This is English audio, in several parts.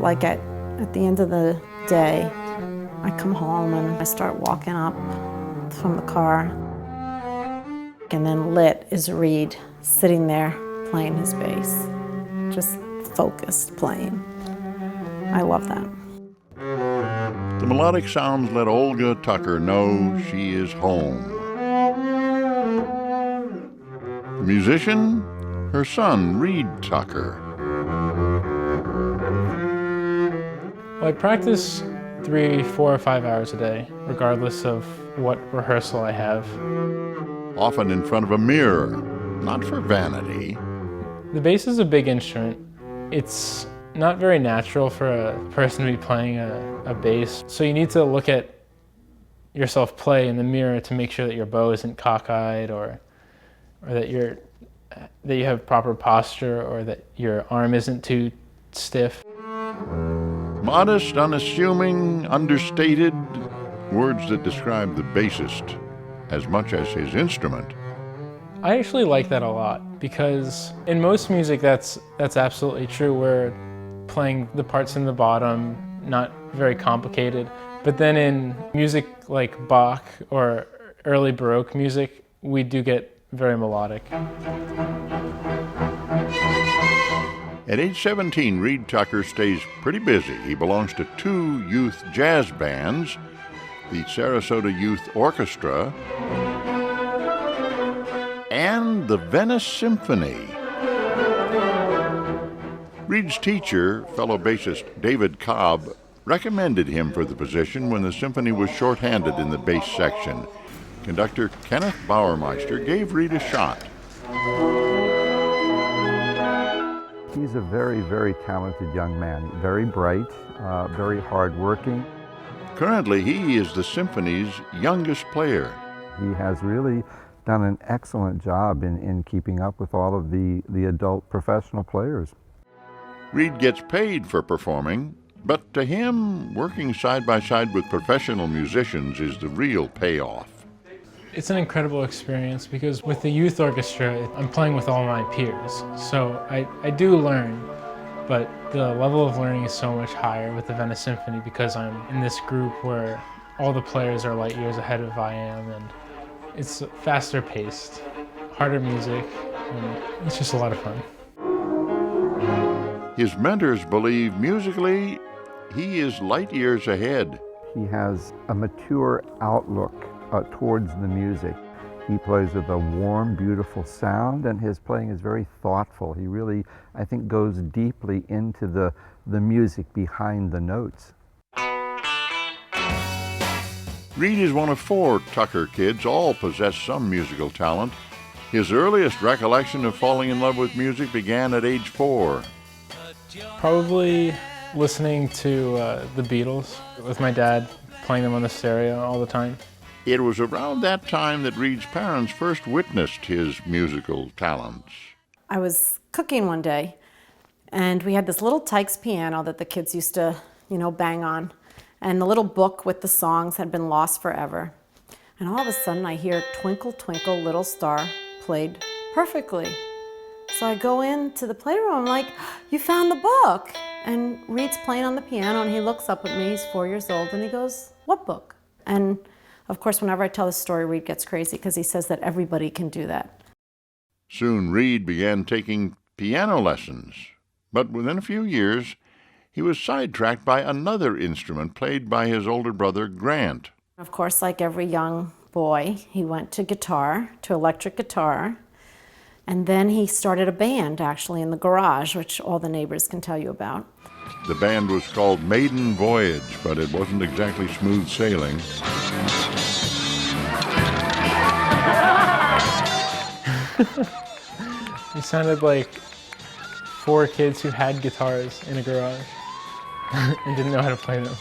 like at the end of the day, I come home and I start walking up from the car. And then lit is Reed sitting there playing his bass, just focused playing. I love that. The melodic sounds let Olga Tucker know she is home. The musician, her son, Reed Tucker. Well, I practice 3, 4, or 5 hours a day, regardless of what rehearsal I have. Often in front of a mirror, not for vanity. The bass is a big instrument. It's not very natural for a person to be playing a bass, so you need to look at yourself play in the mirror to make sure that your bow isn't cockeyed, or that you have proper posture, or that your arm isn't too stiff. Modest, unassuming, understated, words that describe the bassist as much as his instrument. I actually like that a lot, because in most music that's absolutely true. We're playing the parts in the bottom, not very complicated. But then in music like Bach or early Baroque music, we do get very melodic. At age 17, Reed Tucker stays pretty busy. He belongs to 2 youth jazz bands, the Sarasota Youth Orchestra and the Venice Symphony. Reed's teacher, fellow bassist David Cobb, recommended him for the position when the symphony was shorthanded in the bass section. Conductor Kenneth Bauermeister gave Reed a shot. He's a very, very talented young man, very bright, very hardworking. Currently, he is the symphony's youngest player. He has really done an excellent job in keeping up with all of the adult professional players. Reed gets paid for performing, but to him, working side by side with professional musicians is the real payoff. It's an incredible experience, because with the youth orchestra, I'm playing with all my peers. So I do learn, but the level of learning is so much higher with the Venice Symphony, because I'm in this group where all the players are light years ahead of I am, and it's faster paced, harder music, and it's just a lot of fun. His mentors believe musically he is light years ahead. He has a mature outlook towards the music. He plays with a warm, beautiful sound, and his playing is very thoughtful. He really, I think, goes deeply into the music behind the notes. Reed is one of 4 Tucker kids. All possess some musical talent. His earliest recollection of falling in love with music began at age 4. Probably listening to the Beatles with my dad, playing them on the stereo all the time. It was around that time that Reed's parents first witnessed his musical talents. I was cooking one day, and we had this little Tykes piano that the kids used to, bang on. And the little book with the songs had been lost forever. And all of a sudden I hear Twinkle, Twinkle, Little Star played perfectly. So I go into the playroom, I'm like, you found the book? And Reed's playing on the piano, and he looks up at me, he's 4 years old, and he goes, what book? And of course, whenever I tell this story, Reed gets crazy, because he says that everybody can do that. Soon Reed began taking piano lessons, but within a few years, he was sidetracked by another instrument played by his older brother, Grant. Of course, like every young boy, he went to guitar, to electric guitar, and then he started a band, actually, in the garage, which all the neighbors can tell you about. The band was called Maiden Voyage, but it wasn't exactly smooth sailing. It sounded like 4 kids who had guitars in a garage and didn't know how to play them.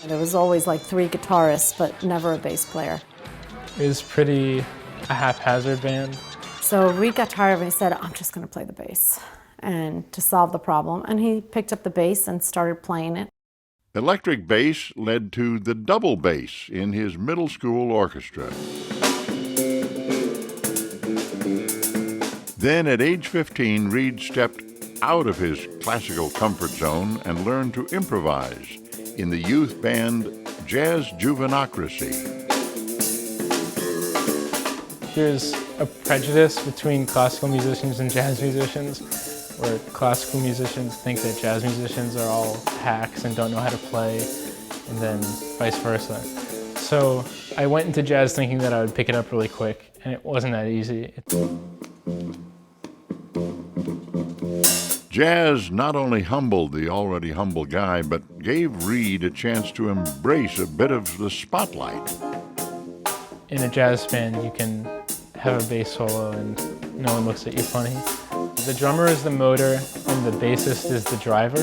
There was always like 3 guitarists, but never a bass player. It was pretty a haphazard band. So Reed got tired of it and he said, I'm just going to play the bass, and to solve the problem. And he picked up the bass and started playing it. Electric bass led to the double bass in his middle school orchestra. Then at age 15, Reed stepped out of his classical comfort zone and learned to improvise in the youth band Jazz Juvenocracy. There's a prejudice between classical musicians and jazz musicians, where classical musicians think that jazz musicians are all hacks and don't know how to play, and then vice versa. So I went into jazz thinking that I would pick it up really quick, and it wasn't that easy. Jazz not only humbled the already humble guy, but gave Reed a chance to embrace a bit of the spotlight. In a jazz band, you can have a bass solo and no one looks at you funny. The drummer is the motor and the bassist is the driver.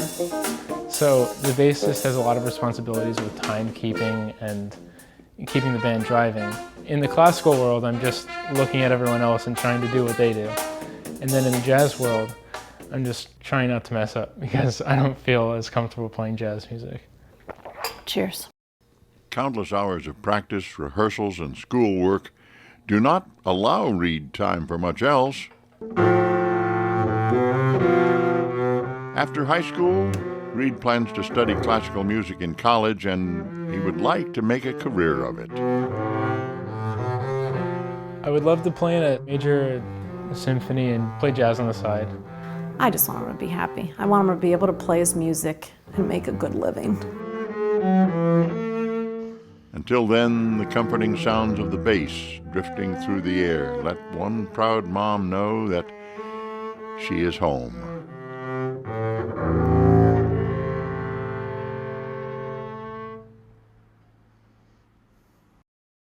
So the bassist has a lot of responsibilities with timekeeping and keeping the band driving. In the classical world, I'm just looking at everyone else and trying to do what they do. And then in the jazz world, I'm just trying not to mess up because I don't feel as comfortable playing jazz music. Cheers. Countless hours of practice, rehearsals, and schoolwork do not allow Reed time for much else. After high school, Reed plans to study classical music in college, and he would like to make a career of it. I would love to play in a major symphony and play jazz on the side. I just want him to be happy. I want him to be able to play his music and make a good living. Until then, the comforting sounds of the bass drifting through the air let one proud mom know that she is home.